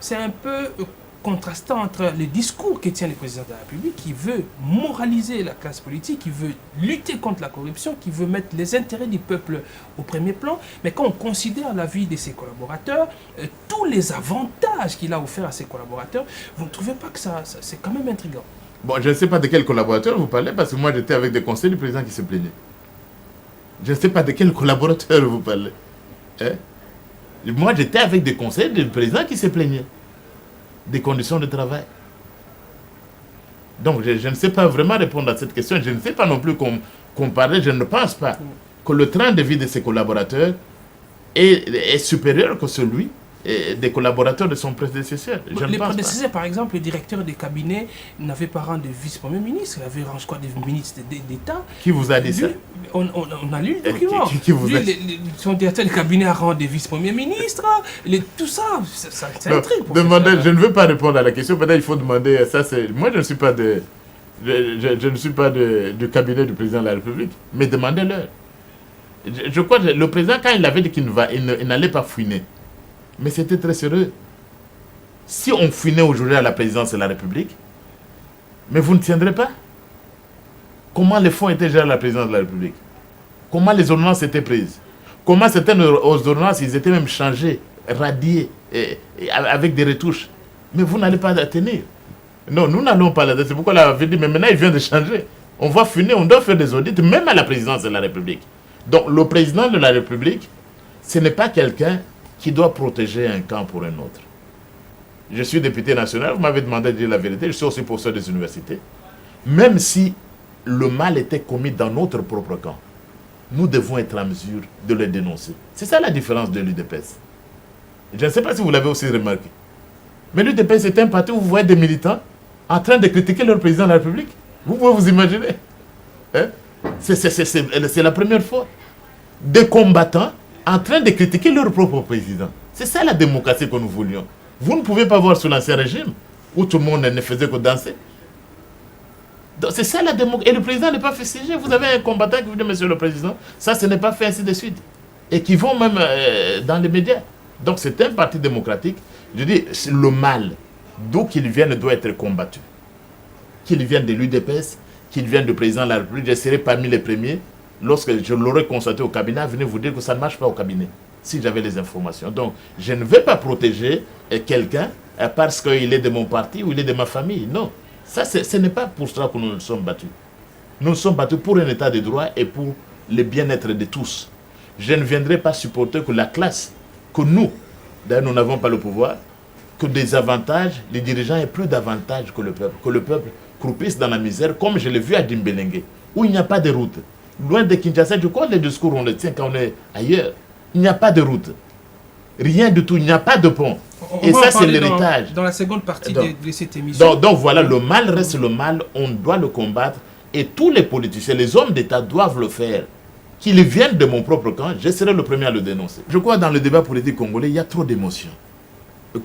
c'est un peu contrastant entre les discours que tient le président de la République, qui veut moraliser la classe politique, qui veut lutter contre la corruption, qui veut mettre les intérêts du peuple au premier plan. Mais quand on considère la vie de ses collaborateurs, tous les avantages qu'il a offerts à ses collaborateurs, vous ne trouvez pas que ça c'est quand même intriguant? Bon, je ne sais pas de quel collaborateur vous parlez, parce que moi j'étais avec des conseillers du président qui se plaignaient. Je ne sais pas de quel collaborateur vous parlez. Hein? Moi j'étais avec des conseillers du président qui se plaignaient des conditions de travail. Donc je ne sais pas vraiment répondre à cette question. Je ne sais pas non plus comparer. Je ne pense pas que le train de vie de ses collaborateurs est supérieur que celui des collaborateurs de son prédécesseur. Les prédécesseurs, par exemple, le directeur des cabinets n'avait pas rang de vice-premier ministre, il avait rang, je crois, de ministre d'État. Qui vous a dit ça? On a lu le document. Son directeur de cabinet a rang de vice-premier ministre, tout ça, c'est un truc. Je ne veux pas répondre à la question, peut-être il faut demander, moi je ne suis pas je ne suis pas du cabinet du président de la République, mais demandez-leur. Je crois que le président, quand il avait dit qu'il n'allait pas fouiner, mais c'était très sérieux. Si on fouinait aujourd'hui à la présidence de la République, mais vous ne tiendrez pas. Comment les fonds étaient gérés à la présidence de la République? Comment les ordonnances étaient prises? Comment certaines ordonnances, ils étaient même changés, radiés, avec des retouches? Mais vous n'allez pas la tenir. Non, nous n'allons pas la tenir. C'est pourquoi on avait dit, mais maintenant il vient de changer. On va fouiner, on doit faire des audits, même à la présidence de la République. Donc le président de la République, ce n'est pas quelqu'un qui doit protéger un camp pour un autre. Je suis député national, vous m'avez demandé de dire la vérité, je suis aussi professeur des universités. Même si le mal était commis dans notre propre camp, nous devons être en mesure de le dénoncer. C'est ça la différence de l'UDPS. Je ne sais pas si vous l'avez aussi remarqué. Mais l'UDPS est un parti où vous voyez des militants en train de critiquer leur président de la République. Vous pouvez vous imaginer. Hein? C'est la première fois. Des combattants en train de critiquer leur propre président. C'est ça la démocratie que nous voulions. Vous ne pouvez pas voir sous l'Ancien Régime, où tout le monde ne faisait que danser. C'est ça la démocratie. Et le président n'est pas fait siéger. Vous avez un combattant qui vous dit, monsieur le président, ça, ce n'est pas fait, ainsi de suite. Et qui vont même dans les médias. Donc c'est un parti démocratique. Je dis, le mal, d'où qu'il vienne, doit être combattu. Qu'il vienne de l'UDPS, qu'il vienne du président de la République, je serai parmi les premiers. Lorsque je l'aurais constaté au cabinet, venez vous dire que ça ne marche pas au cabinet, si j'avais les informations. Donc, je ne vais pas protéger quelqu'un parce qu'il est de mon parti ou il est de ma famille. Non, ça, ce n'est pas pour cela que nous nous sommes battus. Nous nous sommes battus pour un état de droit et pour le bien-être de tous. Je ne viendrai pas supporter que la classe, que nous, d'ailleurs nous n'avons pas le pouvoir, que des avantages, les dirigeants aient plus d'avantages que le peuple croupisse dans la misère, comme je l'ai vu à Dimbelenge, où il n'y a pas de route. Loin de Kinshasa, je crois que les discours, on les tient quand on est ailleurs. Il n'y a pas de route. Rien du tout, il n'y a pas de pont. Et ça, c'est l'héritage. Dans la seconde partie de cette émission. Donc voilà, le mal reste le mal, on doit le combattre. Et tous les politiciens, les hommes d'État doivent le faire. Qu'ils viennent de mon propre camp, je serai le premier à le dénoncer. Je crois que dans le débat politique congolais, il y a trop d'émotions.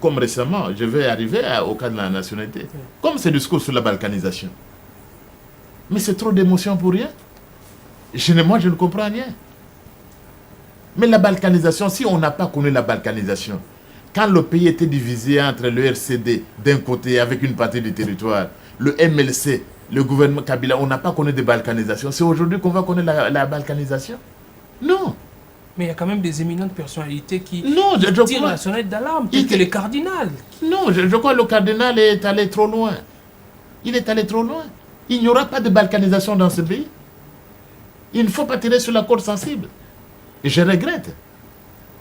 Comme récemment, je vais arriver au cas de la nationalité. Comme ce discours sur la balkanisation. Mais c'est trop d'émotions pour rien. Moi, je ne comprends rien. Mais la balkanisation, si on n'a pas connu la balkanisation, quand le pays était divisé entre le RCD d'un côté avec une partie du territoire, le MLC, le gouvernement Kabila, on n'a pas connu de balkanisation. C'est aujourd'hui qu'on va connaître la balkanisation? Non. Mais il y a quand même des éminentes personnalités qui tirent la sonnette d'alarme, tel que le cardinal. Non, je crois que le cardinal est allé trop loin. Il est allé trop loin. Il n'y aura pas de balkanisation dans ce pays. Il ne faut pas tirer sur la corde sensible. Et je regrette.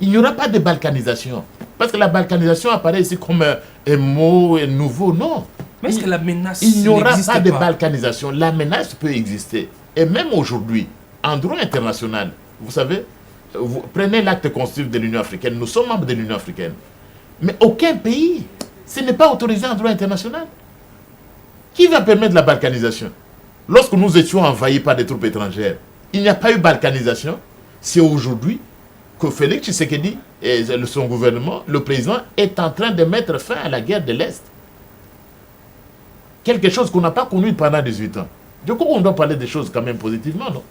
Il n'y aura pas de balkanisation. Parce que la balkanisation apparaît ici comme un mot nouveau. Non. Mais est-ce que la menace Il n'y aura pas de balkanisation. La menace peut exister. Et même aujourd'hui, en droit international, vous savez, vous prenez l'acte constitutif de l'Union africaine. Nous sommes membres de l'Union africaine. Mais aucun pays, ce n'est pas autorisé en droit international. Qui va permettre la balkanisation? Lorsque nous étions envahis par des troupes étrangères, il n'y a pas eu balkanisation. C'est aujourd'hui que Félix Tshisekedi et son gouvernement, le président, est en train de mettre fin à la guerre de l'Est. Quelque chose qu'on n'a pas connu pendant 18 ans. Du coup, on doit parler des choses quand même positivement, non?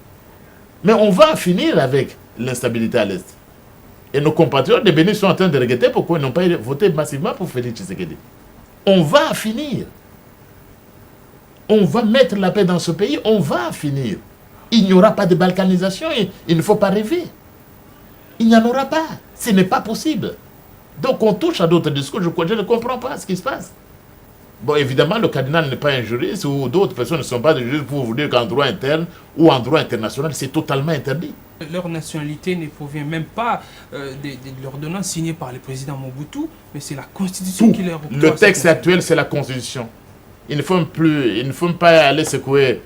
Mais on va finir avec l'instabilité à l'Est. Et nos compatriotes de Bénin sont en train de regretter pourquoi ils n'ont pas voté massivement pour Félix Tshisekedi. On va finir. On va mettre la paix dans ce pays, on va finir. Il n'y aura pas de balkanisation, il ne faut pas rêver. Il n'y en aura pas. Ce n'est pas possible. Donc on touche à d'autres discours, je ne comprends pas ce qui se passe. Bon, évidemment, le cardinal n'est pas un juriste ou d'autres personnes ne sont pas des juristes pour vous dire qu'en droit interne ou en droit international, c'est totalement interdit. Leur nationalité ne provient même pas de l'ordonnance signée par le président Mobutu, mais c'est la Constitution qui leur octroie. Le texte actuel, c'est la Constitution. Il ne faut pas aller secouer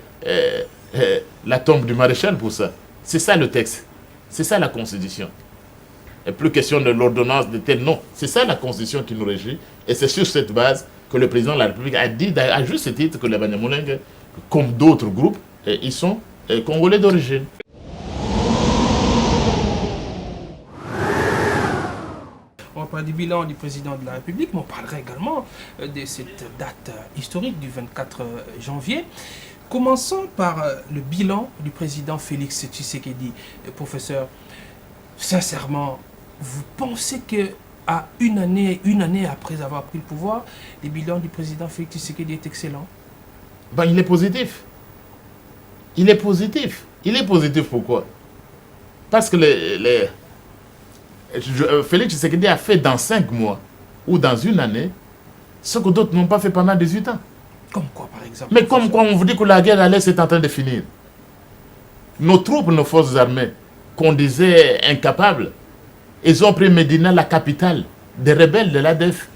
la tombe du maréchal pour ça. C'est ça le texte. C'est ça la Constitution. Et plus question de l'ordonnance de tel, non. C'est ça la Constitution qui nous régit. Et c'est sur cette base que le président de la République a dit, à juste titre, que les Banyamulenge, comme d'autres groupes, ils sont congolais d'origine. On va parler du bilan du président de la République, mais on parlera également de cette date historique du 24 janvier. Commençons par le bilan du président Félix Tshisekedi. Professeur, sincèrement, vous pensez que à une année après avoir pris le pouvoir, le bilan du président Félix Tshisekedi est excellent? Ben, il est positif. Il est positif. Il est positif pourquoi? Parce que Félix Tshisekedi a fait dans 5 mois ou dans une année ce que d'autres n'ont pas fait pendant 18 ans. Comme quoi, par exemple? Mais comme quoi, on vous dit que la guerre à l'Est est en train de finir. Nos troupes, nos forces armées, qu'on disait incapables, ils ont pris Médina, la capitale des rebelles de l'ADF,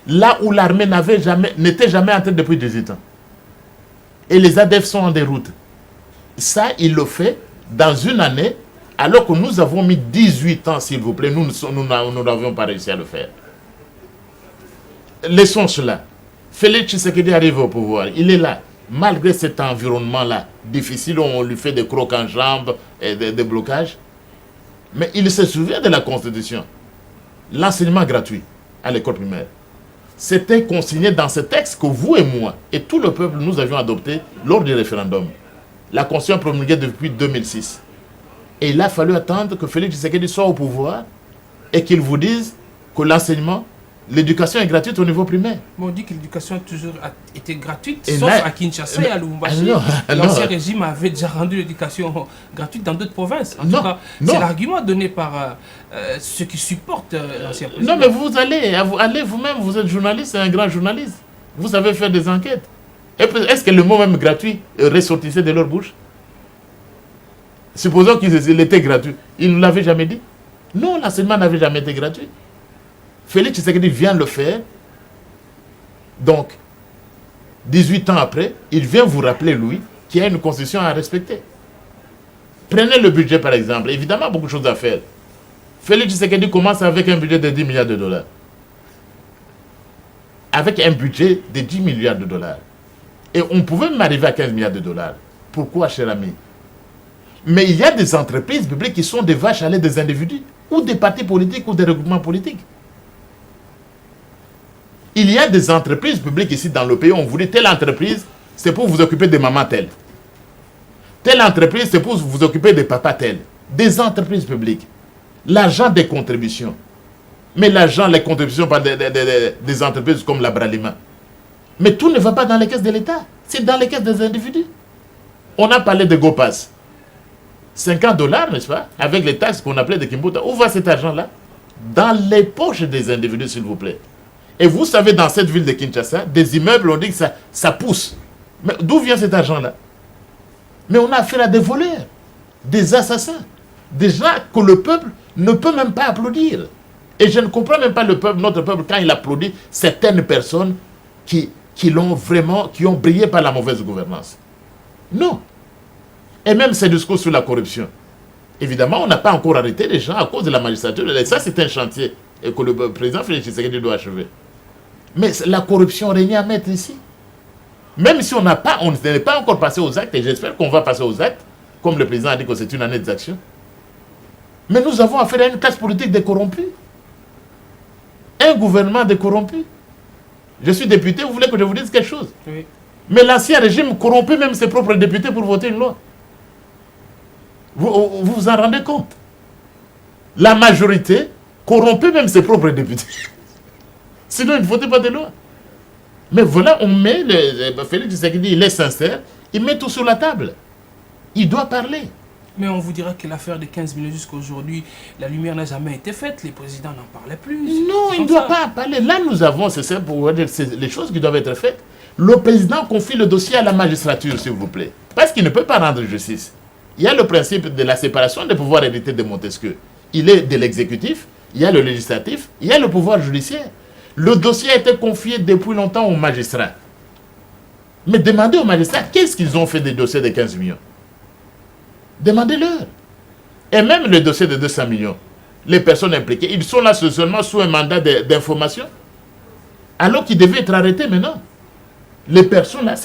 là où l'armée n'était jamais entrée depuis 18 ans. Et les ADF sont en déroute. Ça, il le fait dans une année, alors que nous avons mis 18 ans, s'il vous plaît, nous n'avions pas réussi à le faire. Laissons cela. Félix Tshisekedi arrive au pouvoir, il est là. Malgré cet environnement-là, difficile, où on lui fait des crocs en jambes et des blocages, mais il se souvient de la Constitution. L'enseignement gratuit à l'école primaire. C'était consigné dans ce texte que vous et moi, et tout le peuple, nous avions adopté lors du référendum. La Constitution promulguée depuis 2006. Et il a fallu attendre que Félix Tshisekedi soit au pouvoir et qu'il vous dise que l'enseignement, l'éducation est gratuite au niveau primaire. On dit que l'éducation a toujours été gratuite, et sauf là, à Kinshasa et à Lubumbashi. L'ancien régime avait déjà rendu l'éducation gratuite dans d'autres provinces. En tout cas, c'est l'argument donné par ceux qui supportent l'ancien président. Non, mais vous allez vous-même, vous êtes journaliste, c'est un grand journaliste. Vous savez faire des enquêtes. Est-ce que le mot même gratuit ressortissait de leur bouche? Supposons qu'il était gratuit. Ils ne l'avaient jamais dit. Non, l'enseignement n'avait jamais été gratuit. Félix Tshisekedi vient le faire. Donc, 18 ans après, il vient vous rappeler, lui, qu'il y a une constitution à respecter. Prenez le budget, par exemple. Évidemment, beaucoup de choses à faire. Félix Tshisekedi commence avec un budget de 10 milliards de dollars. Avec un budget de 10 milliards de dollars. Et on pouvait même arriver à 15 milliards de dollars. Pourquoi, cher ami? Mais il y a des entreprises publiques qui sont des vaches à lait des individus, ou des partis politiques, ou des regroupements politiques. Il y a des entreprises publiques ici dans le pays, on vous dit, telle entreprise, c'est pour vous occuper des mamans telles. Telle entreprise, c'est pour vous occuper des papas tels. Des entreprises publiques. L'argent des contributions. Mais l'argent, les contributions par des entreprises comme la Bralima. Mais tout ne va pas dans les caisses de l'État. C'est dans les caisses des individus. On a parlé de GoPass. 50 $, n'est-ce pas? Avec les taxes qu'on appelait de Kimbuta. Où va cet argent-là? Dans les poches des individus, s'il vous plaît. Et vous savez, dans cette ville de Kinshasa, des immeubles, on dit que ça pousse. Mais d'où vient cet argent-là? Mais on a affaire à des voleurs, des assassins, des gens que le peuple ne peut même pas applaudir. Et je ne comprends même pas notre peuple, quand il applaudit certaines personnes qui ont brillé par la mauvaise gouvernance. Non. Et même ces discours sur la corruption. Évidemment, on n'a pas encore arrêté les gens à cause de la magistrature. Et ça, c'est un chantier et que le président Félix Tshisekedi doit achever. Mais la corruption régnait à mettre ici. Même si on n'est pas encore passé aux actes, et j'espère qu'on va passer aux actes, comme le président a dit que c'est une année d'action. Mais nous avons affaire à une classe politique de corrompus. Un gouvernement de corrompus. Je suis député, vous voulez que je vous dise quelque chose? Oui. Mais l'ancien régime corrompait même ses propres députés pour voter une loi. Vous vous en rendez compte? la majorité corrompait même ses propres députés. Sinon, il ne votait pas de loi. Mais voilà, on met, Félix Tshisekedi, il est sincère, il met tout sur la table. Il doit parler. Mais on vous dira que l'affaire des 15 millions jusqu'à aujourd'hui, la lumière n'a jamais été faite, les présidents n'en parlaient plus. Non, il ne doit pas en parler. Là, nous avons, c'est pour dire, c'est les choses qui doivent être faites. Le président confie le dossier à la magistrature, s'il vous plaît. Parce qu'il ne peut pas rendre justice. Il y a le principe de la séparation des pouvoirs hérités de Montesquieu. Il est de l'exécutif, il y a le législatif, il y a le pouvoir judiciaire. Le dossier a été confié depuis longtemps aux magistrats. Mais demandez aux magistrats, qu'est-ce qu'ils ont fait des dossiers de 15 millions? Demandez-leur. Et même le dossier de 200 millions, les personnes impliquées, ils sont là seulement sous un mandat d'information. Alors qu'ils devaient être arrêtés maintenant. Les personnes là,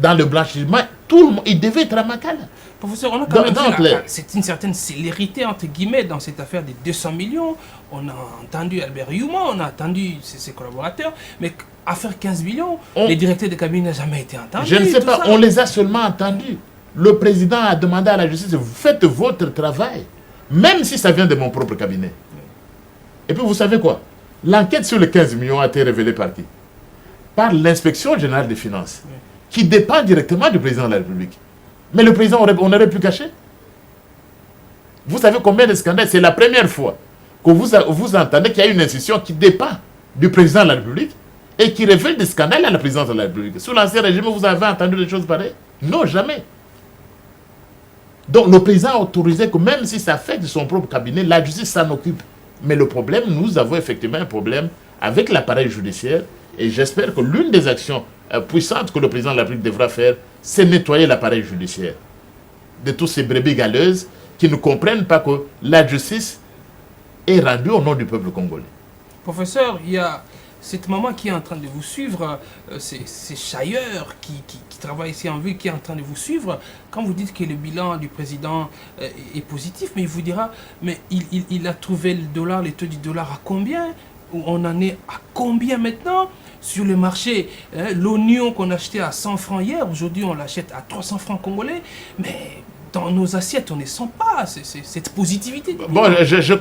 dans le blanchiment, tout le monde, ils devaient être à Makala. Professeur, on a quand même vu c'est une certaine célérité, entre guillemets, dans cette affaire des 200 millions. On a entendu Albert Youma, on a entendu ses collaborateurs, mais affaire 15 millions, les directeurs de cabinet n'ont jamais été entendus. Je ne sais pas, on les a seulement entendus. Le président a demandé à la justice, faites votre travail, même si ça vient de mon propre cabinet. Et puis vous savez quoi? L'enquête sur les 15 millions a été révélée par qui? Par l'inspection générale des finances, qui dépend directement du président de la République. Mais le président, on aurait pu cacher. Vous savez combien de scandales? C'est la première fois que vous entendez qu'il y a une institution qui dépend du président de la République et qui révèle des scandales à la présidence de la République. Sous l'Ancien Régime, vous avez entendu des choses pareilles? Non, jamais. Donc le président a autorisé que même si ça fait de son propre cabinet, la justice s'en occupe. Mais le problème, nous avons effectivement un problème avec l'appareil judiciaire. Et j'espère que l'une des actions puissantes que le président de la République devra faire, c'est nettoyer l'appareil judiciaire de tous ces brebis galeuses qui ne comprennent pas que la justice est rendue au nom du peuple congolais. Professeur, il y a cette maman qui est en train de vous suivre, ces chailleurs qui travaillent ici en ville, qui est en train de vous suivre. Quand vous dites que le bilan du président est positif, mais il vous dira, mais il a trouvé le dollar, le taux du dollar à combien? On en est à combien maintenant? Sur le marché, l'oignon qu'on achetait à 100 francs hier, aujourd'hui on l'achète à 300 francs congolais, mais dans nos assiettes on ne sent pas cette positivité. Bon, je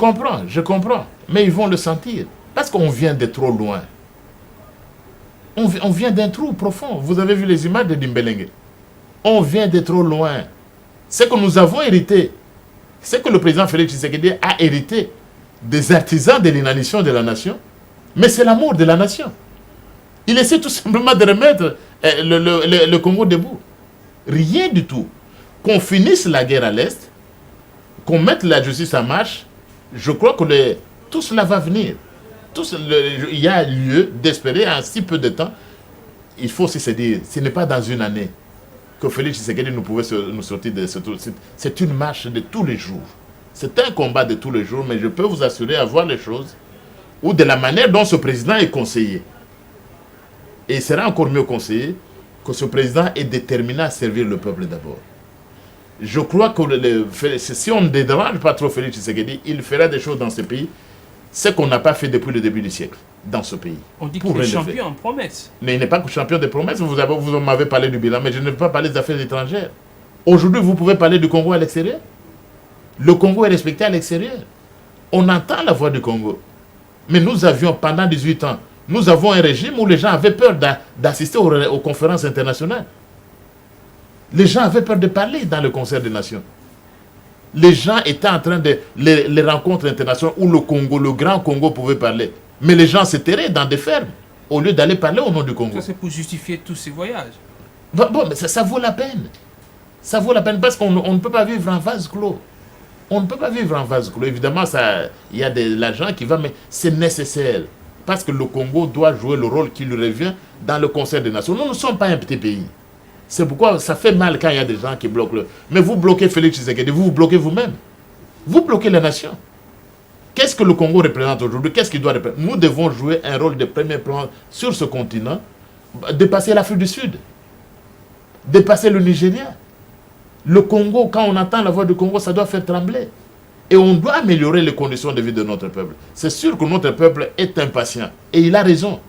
comprends, mais ils vont le sentir, parce qu'on vient de trop loin. On vient d'un trou profond. Vous avez vu les images de Dimbélenge. On vient de trop loin. Ce que nous avons hérité, ce que le président Félix Tshisekedi a hérité des artisans de l'inanition de la nation, mais c'est l'amour de la nation. Il essaie tout simplement de remettre le Congo debout. Rien du tout. Qu'on finisse la guerre à l'Est, qu'on mette la justice en marche, je crois que tout cela va venir. Il y a lieu d'espérer en si peu de temps. Il faut aussi se dire, ce n'est pas dans une année que Félix Tshisekedi nous sortir de ce tour. C'est une marche de tous les jours. C'est un combat de tous les jours, mais je peux vous assurer à voir les choses ou de la manière dont ce président est conseillé. Et il sera encore mieux conseillé que ce président est déterminé à servir le peuple d'abord. Je crois que si on ne dérange pas trop Félix Tshisekedi, il fera des choses dans ce pays, ce qu'on n'a pas fait depuis le début du siècle, dans ce pays. On dit qu'il est champion en promesses. Mais il n'est pas champion de promesses. Vous m'avez parlé du bilan, mais je ne veux pas parler des affaires étrangères. Aujourd'hui, vous pouvez parler du Congo à l'extérieur. Le Congo est respecté à l'extérieur. On entend la voix du Congo. Mais nous avions, pendant 18 ans, nous avons un régime où les gens avaient peur d'assister aux conférences internationales. Les gens avaient peur de parler dans le concert des nations. Les gens étaient en train de... Les rencontres internationales où le Congo, le grand Congo pouvait parler. Mais les gens se terraient dans des fermes au lieu d'aller parler au nom du Congo. Ça, c'est pour justifier tous ces voyages. Bon, mais ça vaut la peine. Ça vaut la peine parce qu'on ne peut pas vivre en vase clos. On ne peut pas vivre en vase clos. Évidemment, il y a de l'argent qui va, mais c'est nécessaire. Parce que le Congo doit jouer le rôle qui lui revient dans le concert des nations. Nous ne sommes pas un petit pays. C'est pourquoi ça fait mal quand il y a des gens qui bloquent. Mais vous bloquez Félix Tshisekedi, vous bloquez vous-même. Vous bloquez la nation. Qu'est-ce que le Congo représente aujourd'hui? Qu'est-ce qu'il doit représenter? Nous devons jouer un rôle de premier plan sur ce continent, dépasser l'Afrique du Sud, dépasser le Nigeria. Le Congo, quand on entend la voix du Congo, ça doit faire trembler. Et on doit améliorer les conditions de vie de notre peuple. C'est sûr que notre peuple est impatient. Et il a raison.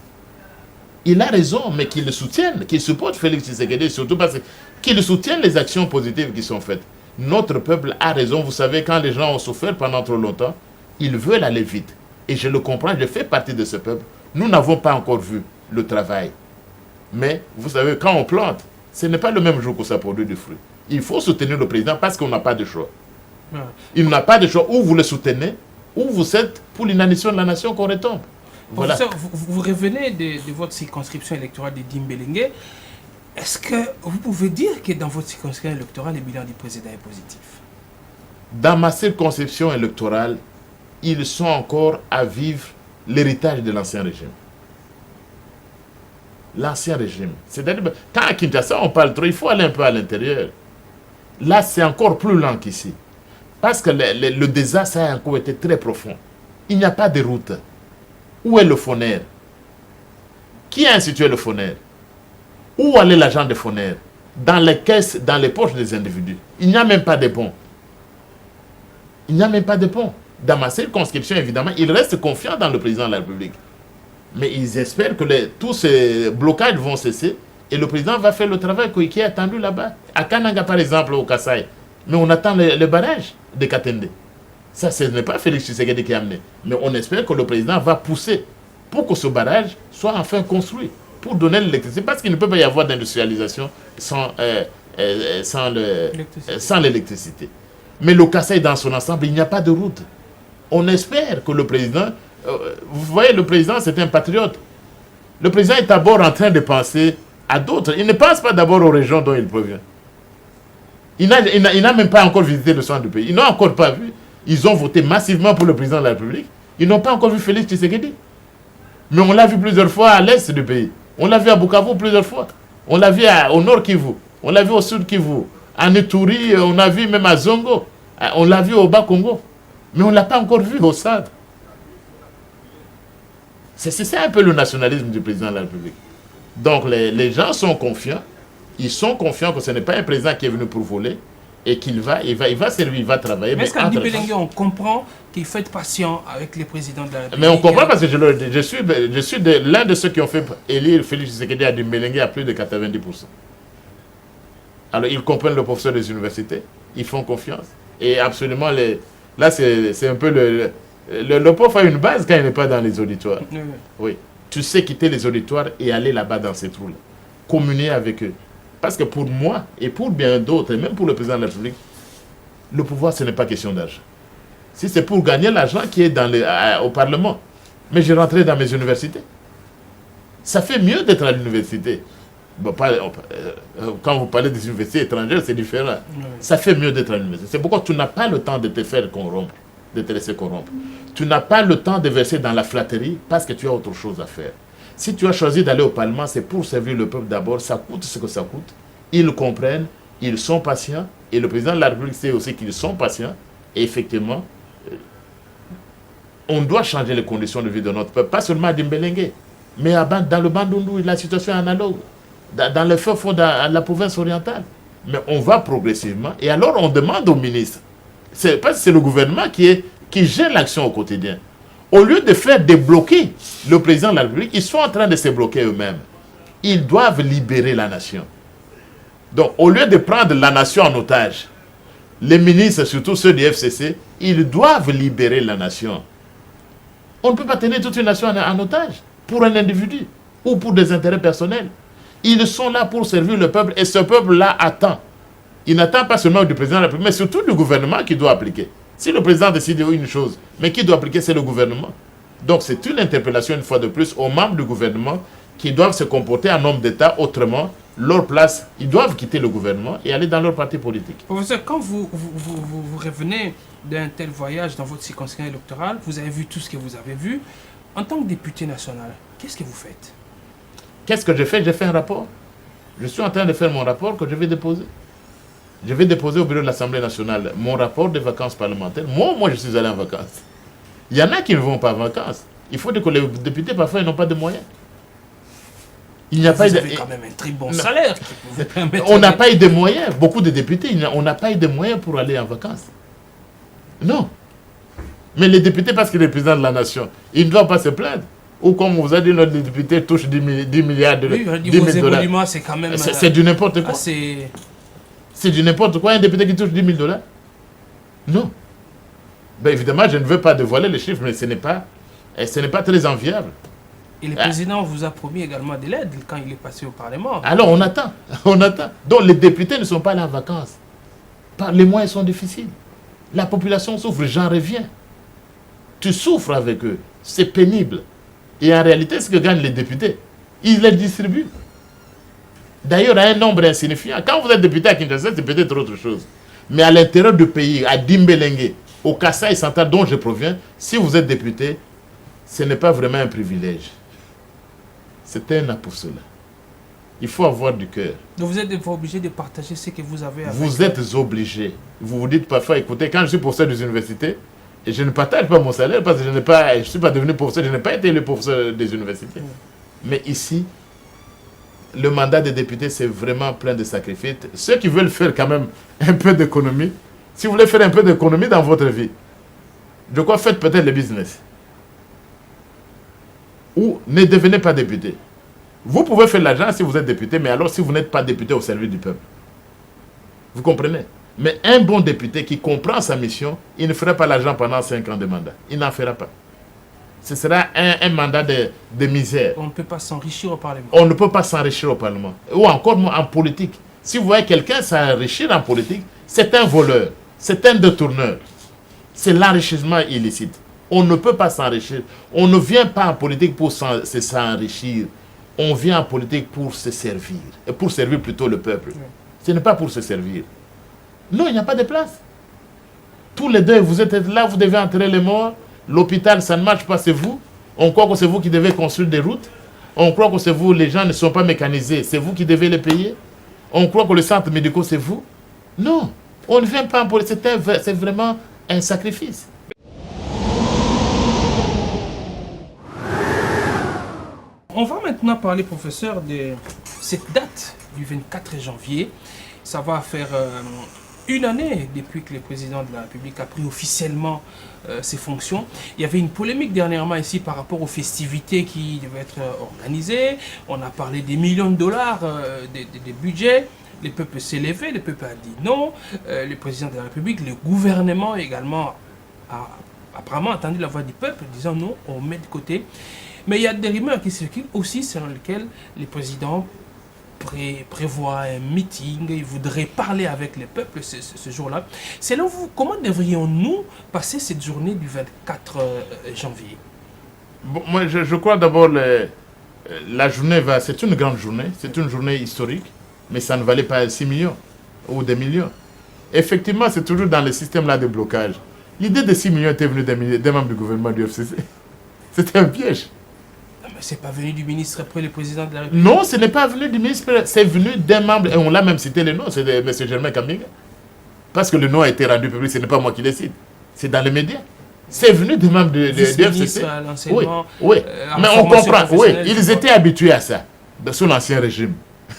Il a raison, mais qu'il le soutienne, qu'il supporte Félix Tshisekedi, surtout parce qu'il soutienne les actions positives qui sont faites. Notre peuple a raison. Vous savez, quand les gens ont souffert pendant trop longtemps, Ils veulent aller vite. Et je le comprends, je fais partie de ce peuple. Nous n'avons pas encore vu le travail. Mais, vous savez, quand on plante, ce n'est pas le même jour que ça produit du fruit. Il faut soutenir le président parce qu'on n'a pas de choix. Il n'a pas de choix. Ou vous le soutenez, ou vous êtes pour l'inanition de la nation qu'on retombe. Voilà. Professeur, vous revenez de votre circonscription électorale de Dimbélengue. Est-ce que vous pouvez dire que dans votre circonscription électorale, le bilan du président est positif? Dans ma circonscription électorale, ils sont encore à vivre l'héritage de l'ancien régime. L'ancien régime. C'est-à-dire, quand à Kinshasa, on parle trop, il faut aller un peu à l'intérieur. Là, c'est encore plus lent qu'ici. Parce que le désastre a encore été très profond. Il n'y a pas de route. Où est le Foner? Qui a institué le Foner? Où allait l'argent de Foner? Dans les caisses, dans les poches des individus. Il n'y a même pas de ponts. Il n'y a même pas de ponts. Dans ma circonscription, évidemment, ils restent confiants dans le président de la République. Mais ils espèrent que tous ces blocages vont cesser et le président va faire le travail qui est attendu là-bas. À Kananga, par exemple, au Kasaï. Mais on attend le barrage de Katende. Ça, ce n'est pas Félix Tshisekedi qui a amené. Mais on espère que le président va pousser pour que ce barrage soit enfin construit, pour donner l'électricité. Parce qu'il ne peut pas y avoir d'industrialisation sans l'électricité. Mais le Kasaï, dans son ensemble, il n'y a pas de route. On espère que le président... vous voyez, le président, c'est un patriote. Le président est d'abord en train de penser à d'autres. Il ne pense pas d'abord aux régions dont il provient. Il n'a même pas encore visité le centre du pays. Ils n'ont encore pas vu. Ils ont voté massivement pour le président de la République. Ils n'ont pas encore vu Félix Tshisekedi. Mais on l'a vu plusieurs fois à l'est du pays. On l'a vu à Bukavu plusieurs fois. On l'a vu au nord Kivu. On l'a vu au sud Kivu. À Ituri, on l'a vu même à Zongo. On l'a vu au Bas-Congo. Mais on ne l'a pas encore vu au centre. C'est ça un peu le nationalisme du président de la République. Donc les gens sont confiants. Ils sont confiants que ce n'est pas un président qui est venu pour voler et qu'il va servir, il va travailler. Mais est-ce qu'à Dimbélengue, on comprend qu'il faut être patient avec les présidents de la République? Mais on comprend parce que je suis l'un de ceux qui ont fait élire Félix Tshisekedi à Dimbélengue à plus de 90%. Alors ils comprennent le professeur des universités, ils font confiance. Et absolument, là c'est un peu le prof a une base quand il n'est pas dans les auditoires. Oui. Tu sais quitter les auditoires et aller là-bas dans ces trous-là. Communier avec eux. Parce que pour moi, et pour bien d'autres, et même pour le président de la République, le pouvoir, ce n'est pas question d'argent. Si c'est pour gagner l'argent qui est au Parlement, mais je rentrais dans mes universités. Ça fait mieux d'être à l'université. Bon, quand vous parlez des universités étrangères, c'est différent. Ça fait mieux d'être à l'université. C'est pourquoi tu n'as pas le temps de te faire corrompre, de te laisser corrompre. Tu n'as pas le temps de verser dans la flatterie parce que tu as autre chose à faire. Si tu as choisi d'aller au Parlement, c'est pour servir le peuple d'abord. Ça coûte ce que ça coûte. Ils comprennent, ils sont patients. Et le président de la République sait aussi qu'ils sont patients. Et effectivement, on doit changer les conditions de vie de notre peuple. Pas seulement à Dimbélengue, mais dans le Bandundu, la situation est analogue. Dans le fond de la province orientale. Mais on va progressivement. Et alors, on demande au ministre. Parce que c'est le gouvernement qui gère l'action au quotidien. Au lieu de faire débloquer le président de la République, ils sont en train de se bloquer eux-mêmes. Ils doivent libérer la nation. Donc, au lieu de prendre la nation en otage, les ministres, surtout ceux du FCC, ils doivent libérer la nation. On ne peut pas tenir toute une nation en otage pour un individu ou pour des intérêts personnels. Ils sont là pour servir le peuple et ce peuple-là attend. Il n'attend pas seulement du président de la République, mais surtout du gouvernement qui doit appliquer. Si le président décide une chose, mais qui doit appliquer, c'est le gouvernement. Donc c'est une interpellation, une fois de plus, aux membres du gouvernement qui doivent se comporter en homme d'État autrement. Leur place, ils doivent quitter le gouvernement et aller dans leur parti politique. Professeur, quand vous revenez d'un tel voyage dans votre circonscription électorale, vous avez vu tout ce que vous avez vu. En tant que député national, qu'est-ce que vous faites? Qu'est-ce que je fais? J'ai fait un rapport. Je suis en train de faire mon rapport que je vais déposer. Je vais déposer au bureau de l'Assemblée nationale mon rapport de vacances parlementaires. Moi, je suis allé en vacances. Il y en a qui ne vont pas en vacances. Il faut dire que les députés, parfois, ils n'ont pas de moyens. Vous avez quand même un très bon salaire qui vous permet... On n'a pas eu de moyens. Beaucoup de députés, on n'a pas eu de moyens pour aller en vacances. Non. Mais les députés, parce qu'il est président de la nation, ils ne doivent pas se plaindre. Ou comme vous avez dit, notre député touche 10 milliards de dollars. Oui, vos évolutions, c'est quand même... C'est du n'importe quoi. C'est du n'importe quoi, un député qui touche 10 000 $. Non. Ben évidemment, je ne veux pas dévoiler les chiffres, mais ce n'est pas très enviable. Et le président vous a promis également de l'aide quand il est passé au Parlement. Alors on attend, on attend. Donc les députés ne sont pas là en vacances. Les moyens sont difficiles. La population souffre, j'en reviens. Tu souffres avec eux, c'est pénible. Et en réalité, ce que gagnent les députés, ils les distribuent. D'ailleurs, à un nombre insignifiant. Quand vous êtes député à Kinshasa, c'est peut-être autre chose. Mais à l'intérieur du pays, à Dimbélengue, au Kasaï Central dont je proviens, si vous êtes député, ce n'est pas vraiment un privilège. C'est un apport cela. Il faut avoir du cœur. Donc vous êtes des fois obligé de partager ce que vous avez avec Vous êtes obligé. Vous vous dites parfois, écoutez, quand je suis professeur des universités, et je ne partage pas mon salaire parce que je ne suis pas devenu professeur, je n'ai pas été le professeur des universités. Mais ici, le mandat des députés, c'est vraiment plein de sacrifices. Ceux qui veulent faire quand même un peu d'économie, si vous voulez faire un peu d'économie dans votre vie, de quoi faites peut-être le business. Ou ne devenez pas député. Vous pouvez faire l'argent si vous êtes député, mais alors si vous n'êtes pas député au service du peuple. Vous comprenez? Mais un bon député qui comprend sa mission, il ne fera pas l'argent pendant 5 ans de mandat. Il n'en fera pas. Ce sera un mandat de misère. On ne peut pas s'enrichir au Parlement. On ne peut pas s'enrichir au Parlement. Ou encore en politique. Si vous voyez quelqu'un s'enrichir en politique, c'est un voleur, c'est un détourneur. C'est l'enrichissement illicite. On ne peut pas s'enrichir. On ne vient pas en politique pour s'enrichir. On vient en politique pour se servir. Et pour servir plutôt le peuple. Oui. Ce n'est pas pour se servir. Non, il n'y a pas de place. Tous les deux, vous êtes là, vous devez enterrer les morts. L'hôpital, ça ne marche pas, c'est vous. On croit que c'est vous qui devez construire des routes. On croit que c'est vous, les gens ne sont pas mécanisés. C'est vous qui devez les payer. On croit que le centre médical, c'est vous. Non, on ne vient pas en politique. C'est vraiment un sacrifice. On va maintenant parler, professeur, de cette date du 24 janvier. Ça va faire une année depuis que le président de la République a pris officiellement ses fonctions. Il y avait une polémique dernièrement ici par rapport aux festivités qui devaient être organisées. On a parlé des millions de dollars de budget. Le peuple s'est levé, le peuple a dit non. Le président de la République, le gouvernement également a apparemment entendu la voix du peuple disant non, on met de côté. Mais il y a des rumeurs qui circulent aussi selon lesquelles le président prévoit un meeting, il voudrait parler avec le peuple ce jour-là. Selon vous, comment devrions-nous passer cette journée du 24 janvier? Bon, moi, je crois d'abord la journée c'est une grande journée, c'est une journée historique, mais ça ne valait pas 6 millions ou des millions. Effectivement, c'est toujours dans le système-là de blocage. L'idée de 6 millions était venue des membres du gouvernement du FCC. C'était un piège. C'est pas venu du ministre après le président de la République. Non, ce n'est pas venu du ministre, c'est venu d'un membre, et on l'a même cité le nom, c'est de M. Germain Kamminga. Parce que le nom a été rendu public, ce n'est pas moi qui décide, c'est dans les médias. C'est venu des membres du FCC. Oui, oui. Mais on comprend, oui, ils étaient habitués à ça, sous l'ancien régime.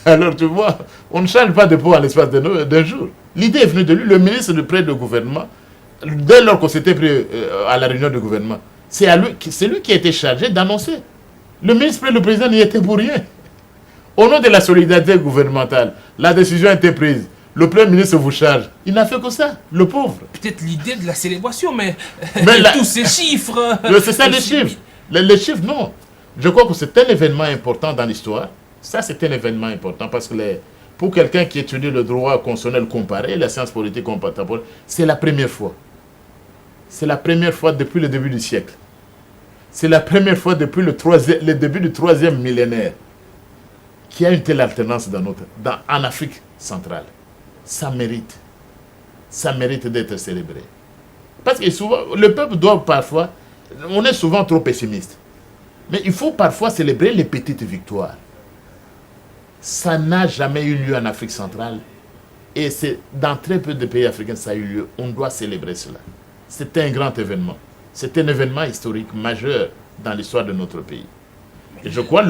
Alors tu vois, on ne change pas de peau en l'espace d'un jour. L'idée est venue de lui, le ministre du près du gouvernement, dès lors qu'on s'était pris à la réunion du gouvernement, c'est lui qui a été chargé d'annoncer. Le ministre et le président n'y étaient pour rien. Au nom de la solidarité gouvernementale, la décision a été prise. Le Premier ministre vous charge. Il n'a fait que ça, le pauvre. Peut-être l'idée de la célébration, mais tous ces chiffres... C'est ça les chiffres. Les chiffres, non. Je crois que c'est un événement important dans l'histoire. Ça, c'est un événement important parce que pour quelqu'un qui étudie le droit constitutionnel comparé, la science politique contemporaine, c'est la première fois. C'est la première fois depuis le début du siècle. C'est la première fois depuis le début du 3e millénaire qu'il y a une telle alternance en Afrique centrale. Ça mérite d'être célébré. Parce que souvent, le peuple doit parfois, on est souvent trop pessimiste, mais il faut parfois célébrer les petites victoires. Ça n'a jamais eu lieu en Afrique centrale et c'est dans très peu de pays africains ça a eu lieu. On doit célébrer cela. C'est un grand événement. C'est un événement historique majeur dans l'histoire de notre pays. Et je crois que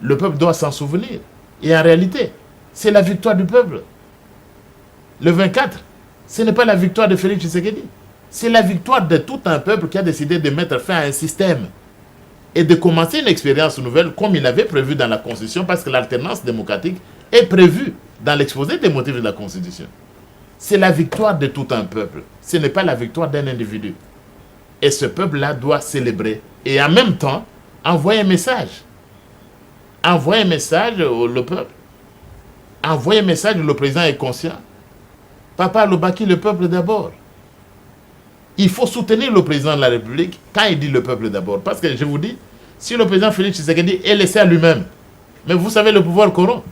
le peuple doit s'en souvenir. Et en réalité, c'est la victoire du peuple. Le 24, ce n'est pas la victoire de Félix Tshisekedi. C'est la victoire de tout un peuple qui a décidé de mettre fin à un système et de commencer une expérience nouvelle comme il avait prévu dans la Constitution parce que l'alternance démocratique est prévue dans l'exposé des motifs de la Constitution. C'est la victoire de tout un peuple. Ce n'est pas la victoire d'un individu. Et ce peuple-là doit célébrer. Et en même temps, envoyer un message. Envoyer un message au peuple. Envoyer un message, le président est conscient. Papa Lobaki, le peuple d'abord. Il faut soutenir le président de la République quand il dit le peuple d'abord. Parce que je vous dis, si le président Félix Tshisekedi est laissé à lui-même, mais vous savez, le pouvoir corrompt.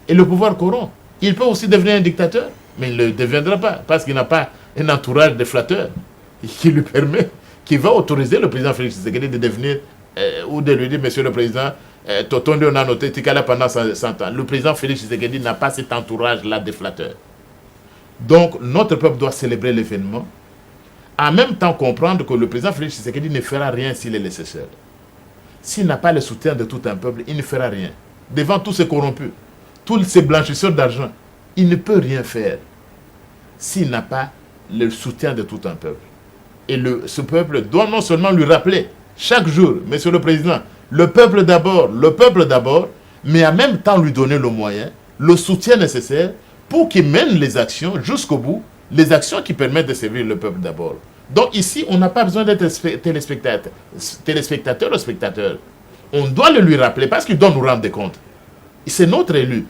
Et le pouvoir corrompt. Il peut aussi devenir un dictateur, mais il ne le deviendra pas, parce qu'il n'a pas un entourage de flatteurs qui lui permet, qui va autoriser le président Félix Tshisekedi de devenir, ou de lui dire, monsieur le président, Totondi on a noté Tikala pendant 100 ans. Le président Félix Tshisekedi n'a pas cet entourage-là de flatteurs. Donc, notre peuple doit célébrer l'événement, en même temps comprendre que le président Félix Tshisekedi ne fera rien s'il est laissé seul. S'il n'a pas le soutien de tout un peuple, il ne fera rien. Devant tous ces corrompus, tous ces blanchisseurs d'argent, il ne peut rien faire s'il n'a pas le soutien de tout un peuple. Et ce peuple doit non seulement lui rappeler chaque jour, monsieur le président, le peuple d'abord, mais en même temps lui donner le moyen, le soutien nécessaire pour qu'il mène les actions jusqu'au bout, les actions qui permettent de servir le peuple d'abord. Donc ici, on n'a pas besoin d'être téléspectateur ou spectateur. On doit le lui rappeler parce qu'il doit nous rendre des comptes. C'est notre élu.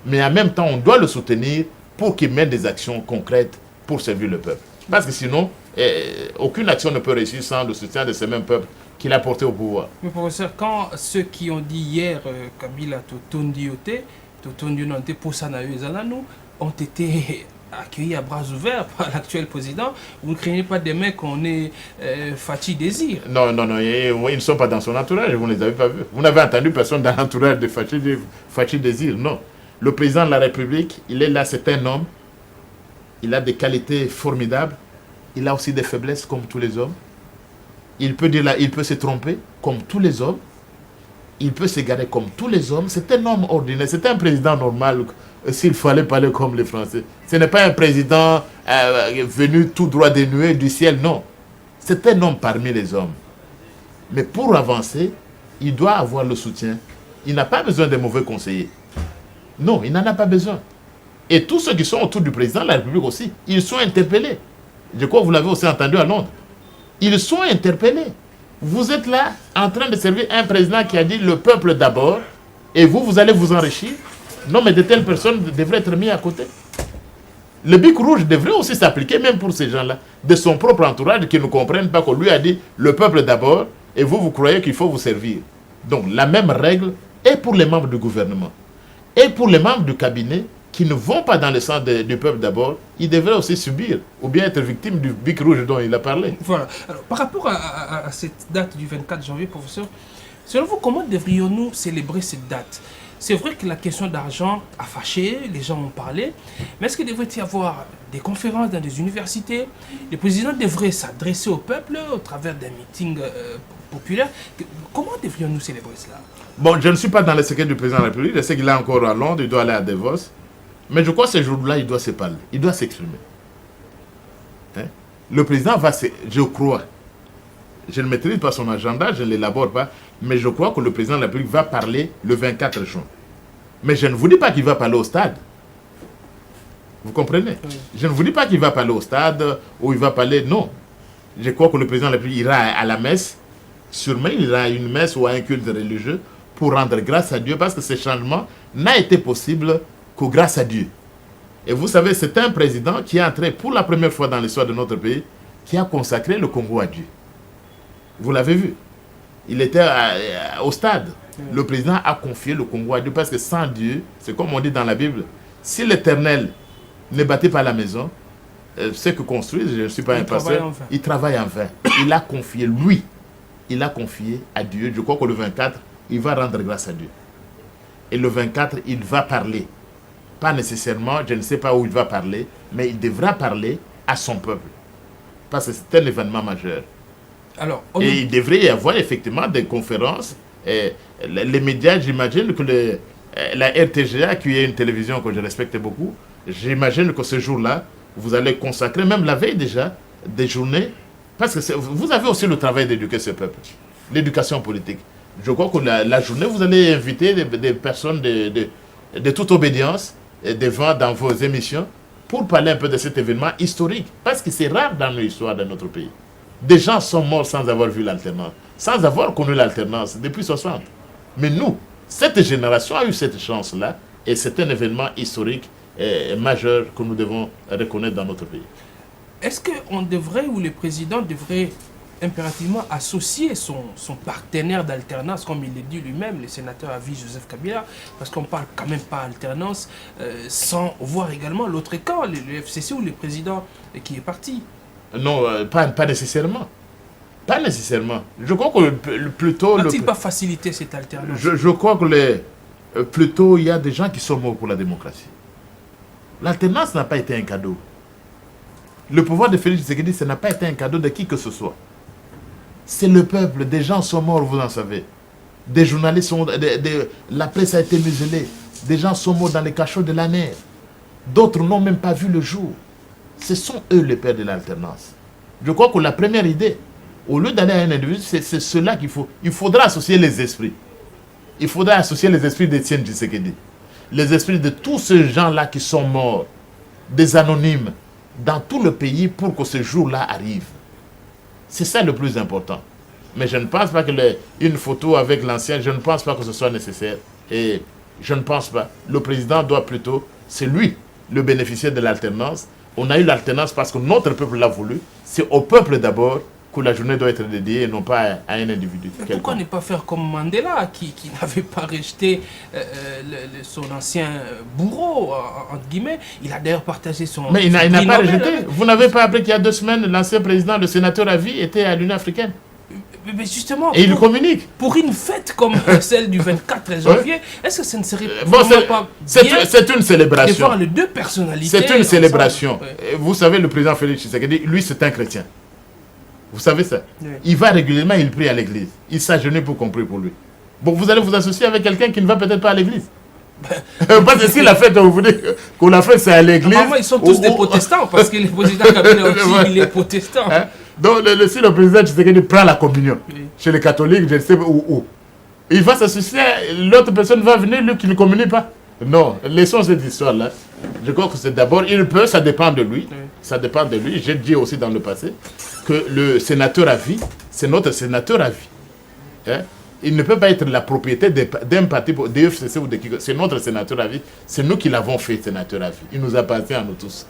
Mais en même temps, on doit le soutenir pour qu'il mène des actions concrètes pour servir le peuple. Parce que sinon, aucune action ne peut réussir sans le soutien de ce même peuple qu'il a porté au pouvoir. Mais professeur, quand ceux qui ont dit hier Kabila Totondiote, Poussanayo et Zananou ont été accueillis à bras ouverts par l'actuel président, vous ne craignez pas demain qu'on ait Fachi Désir? Non, ils ne sont pas dans son entourage, vous ne les avez pas vus. Vous n'avez entendu personne dans l'entourage de Fachi Désir, non. Le président de la République, il est là, c'est un homme. Il a des qualités formidables. Il a aussi des faiblesses comme tous les hommes. Il peut dire là, il peut se tromper comme tous les hommes. Il peut s'égarer comme tous les hommes. C'est un homme ordinaire. C'est un président normal s'il fallait parler comme les Français. Ce n'est pas un président venu tout droit des nuées du ciel, non. C'est un homme parmi les hommes. Mais pour avancer, il doit avoir le soutien. Il n'a pas besoin de mauvais conseillers. Non, il n'en a pas besoin. Et tous ceux qui sont autour du président de la République aussi, ils sont interpellés. Je crois que vous l'avez aussi entendu à Londres. Ils sont interpellés. Vous êtes là en train de servir un président qui a dit le peuple d'abord, et vous allez vous enrichir. Non, mais de telles personnes devraient être mises à côté. Le bic rouge devrait aussi s'appliquer même pour ces gens-là, de son propre entourage qui ne comprennent pas qu'on lui a dit le peuple d'abord, et vous croyez qu'il faut vous servir. Donc la même règle est pour les membres du gouvernement. Et pour les membres du cabinet qui ne vont pas dans le sens du peuple d'abord, ils devraient aussi subir ou bien être victimes du bic rouge dont il a parlé. Voilà. Alors, par rapport à cette date du 24 janvier, professeur, selon vous, comment devrions-nous célébrer cette date? C'est vrai que la question d'argent a fâché, les gens ont parlé, mais est-ce qu'il devrait y avoir des conférences dans des universités? Le président devrait s'adresser au peuple au travers d'un meeting populaire. Comment devrions-nous célébrer cela? Bon, je ne suis pas dans le secret du président de la République, je sais qu'il est encore à Londres, il doit aller à Davos, mais je crois que ce jour-là, il doit se parler, il doit s'exprimer. Hein? Le président va je crois, je ne maîtrise pas son agenda, je ne l'élabore pas, mais je crois que le président de la République va parler le 24 juin. Mais je ne vous dis pas qu'il va parler au stade. Vous comprenez? Oui. Je ne vous dis pas qu'il va parler au stade, ou il va parler, non. Je crois que le président de la République ira à la messe, sûrement il ira à une messe ou à un culte religieux, pour rendre grâce à Dieu, parce que ce changement n'a été possible que grâce à Dieu. Et vous savez, c'est un président qui est entré pour la première fois dans l'histoire de notre pays, qui a consacré le Congo à Dieu. Vous l'avez vu. Il était au stade. Le président a confié le Congo à Dieu, parce que sans Dieu, c'est comme on dit dans la Bible, si l'Éternel ne bâtit pas la maison, ceux qui construisent, je ne suis pas un pasteur, il travaille en vain. Il a confié, lui, il a confié à Dieu. Je crois que le 24, il va rendre grâce à Dieu. Et le 24, il va parler. Pas nécessairement, je ne sais pas où il va parler, mais il devra parler à son peuple. Parce que c'est un événement majeur. Alors, et il devrait y avoir effectivement des conférences. Les médias, j'imagine que la RTGA, qui est une télévision que je respecte beaucoup, j'imagine que ce jour-là, vous allez consacrer, même la veille déjà, des journées. Parce que vous avez aussi le travail d'éduquer ce peuple, l'éducation politique. Je crois que la journée, vous allez inviter des personnes de toute obédience dans vos émissions pour parler un peu de cet événement historique. Parce que c'est rare dans l'histoire de notre pays. Des gens sont morts sans avoir vu l'alternance, sans avoir connu l'alternance depuis 60. Mais nous, cette génération a eu cette chance-là, et c'est un événement historique et majeur que nous devons reconnaître dans notre pays. Est-ce qu'on devrait, ou le président devrait impérativement associer son partenaire d'alternance, comme il le dit lui-même, le sénateur à vie Joseph Kabila, parce qu'on ne parle quand même pas alternance, sans voir également l'autre camp, le FCC ou le président qui est parti? Non, pas nécessairement. Pas nécessairement. Je crois que plutôt... N'a-t-il pas facilité cette alternance? Je crois que plutôt il y a des gens qui sont morts pour la démocratie. L'alternance n'a pas été un cadeau. Le pouvoir de Félix Tshisekedi, ça n'a pas été un cadeau de qui que ce soit. C'est le peuple, des gens sont morts, vous en savez. Des journalistes sont... la presse a été muselée. Des gens sont morts dans les cachots de la mer. D'autres n'ont même pas vu le jour. Ce sont eux les pères de l'alternance. Je crois que la première idée, au lieu d'aller à un individu, c'est cela qu'il faut. Il faudra associer les esprits. Il faudra associer les esprits d'Étienne Tshisekedi. Les esprits de tous ces gens-là qui sont morts, des anonymes, dans tout le pays pour que ce jour-là arrive. C'est ça le plus important. Mais je ne pense pas que une photo avec l'ancien, je ne pense pas que ce soit nécessaire. Et je ne pense pas. Le président doit plutôt, c'est lui le bénéficiaire de l'alternance. On a eu l'alternance parce que notre peuple l'a voulu. C'est au peuple d'abord que la journée doit être dédiée et non pas à un individu. Mais pourquoi ne pas faire comme Mandela, qui n'avait pas rejeté son ancien bourreau, entre guillemets. Il a d'ailleurs partagé son... Mais il n'a pas rejeté. Vous n'avez pas appris qu'il y a 2 semaines, l'ancien président, le sénateur à vie, était à l'Union africaine. Mais justement, et il communique. Pour une fête comme celle du 24 janvier, est-ce que ça ne serait pas c'est une célébration. De voir les deux personnalités. C'est une célébration. Ouais. Vous savez, le président Félix Tshisekedi, lui, c'est un chrétien. Vous savez ça? Oui. Il va régulièrement, il prie à l'église. Il s'agenouille pour qu'on prie pour lui. Bon, vous allez vous associer avec quelqu'un qui ne va peut-être pas à l'église. Parce que si la fête, vous voulez qu'on la fête, c'est à l'église. Normalement, ils sont tous des protestants, parce que le président Kabila aussi, il est protestant. Hein? Donc, si le président Tshisekedi prend la communion, oui, chez les catholiques, je ne sais où, il va s'associer, l'autre personne va venir, lui qui ne communie pas. Non, laissons cette histoire-là. Je crois que c'est d'abord, il peut, ça dépend de lui. Oui. Ça dépend de lui. J'ai dit aussi dans le passé que le sénateur à vie, c'est notre sénateur à vie. Hein? Il ne peut pas être la propriété d'un parti, des FCC ou de qui. C'est notre sénateur à vie. C'est nous qui l'avons fait, sénateur à vie. Il nous appartient à nous tous.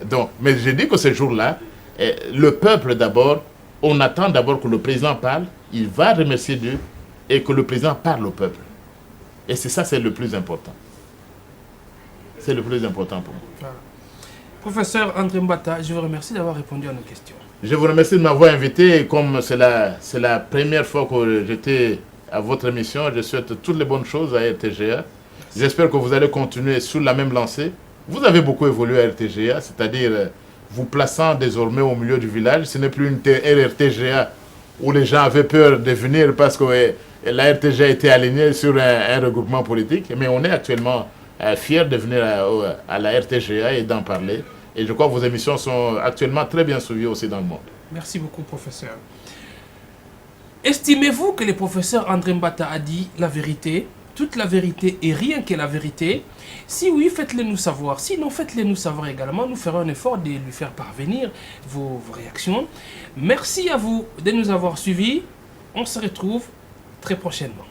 Donc, mais je dis que ce jour-là, le peuple d'abord, on attend d'abord que le président parle, il va remercier Dieu et que le président parle au peuple. Et c'est ça, c'est le plus important. C'est le plus important pour moi. Voilà. Professeur André Mbata, je vous remercie d'avoir répondu à nos questions. Je vous remercie de m'avoir invité. Et comme c'est la première fois que j'étais à votre émission, je souhaite toutes les bonnes choses à RTGA. J'espère que vous allez continuer sous la même lancée. Vous avez beaucoup évolué à RTGA, c'est-à-dire vous plaçant désormais au milieu du village. Ce n'est plus une RTGA où les gens avaient peur de venir parce que la RTGA était alignée sur un regroupement politique. Mais on est actuellement fiers de venir à la RTGA et d'en parler. Et je crois que vos émissions sont actuellement très bien suivies aussi dans le monde. Merci beaucoup, professeur. Estimez-vous que le professeur André Mbata a dit la vérité, toute la vérité et rien que la vérité? Si oui, faites-le nous savoir. Sinon, faites-le nous savoir également. Nous ferons un effort de lui faire parvenir vos réactions. Merci à vous de nous avoir suivis. On se retrouve très prochainement.